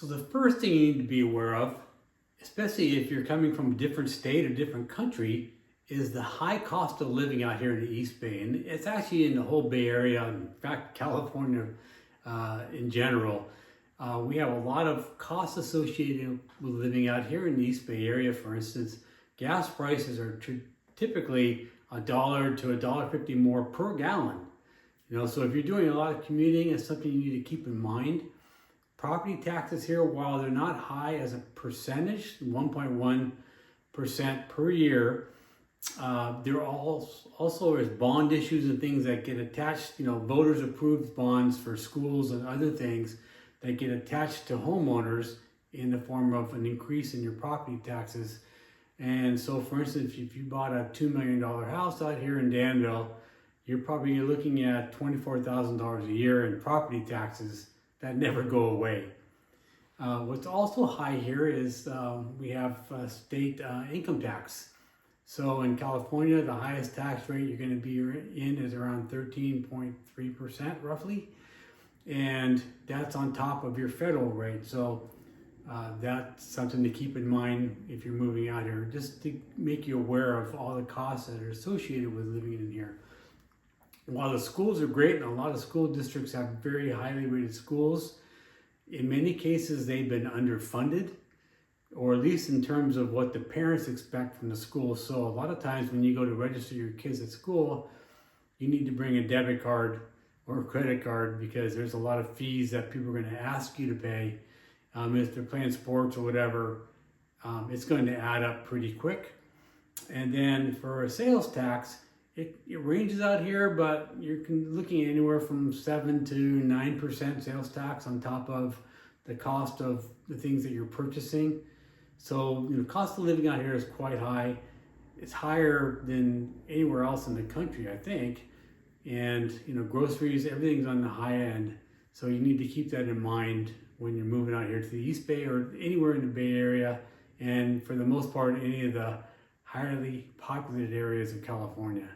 So the first thing you need to be aware of, especially if you're coming from a different state or different country, is the high cost of living out here in the East Bay. And it's actually in the whole Bay Area, in fact, California in general. We have a lot of costs associated with living out here in the East Bay Area. For instance, gas prices are typically $1 to $1.50 more per gallon. So if you're doing a lot of commuting, it's something you need to keep in mind. Property taxes here, while they're not high as a percentage, 1.1% per year, there also is bond issues and things that get attached, voters approved bonds for schools and other things that get attached to homeowners in the form of an increase in your property taxes. And so, for instance, if you bought a $2 million house out here in Danville, you're probably looking at $24,000 a year in property taxes that never go away. What's also high here is we have state income tax. So in California, the highest tax rate you're going to be in is around 13.3% roughly. And that's on top of your federal rate. So that's something to keep in mind if you're moving out here, just to make you aware of all the costs that are associated with living in here. While the schools are great, and a lot of school districts have very highly rated schools, in many cases they've been underfunded, or at least in terms of what the parents expect from the school. So a lot of times when you go to register your kids at school, you need to bring a debit card or a credit card, because there's a lot of fees that people are going to ask you to pay. If they're playing sports or whatever, it's going to add up pretty quick. And then for a sales tax, it ranges out here, but you're looking at anywhere from 7 to 9% sales tax on top of the cost of the things that you're purchasing. So the cost of living out here is quite high. It's higher than anywhere else in the country, I think. And groceries, everything's on the high end. So you need to keep that in mind when you're moving out here to the East Bay or anywhere in the Bay Area, and for the most part, any of the highly populated areas of California.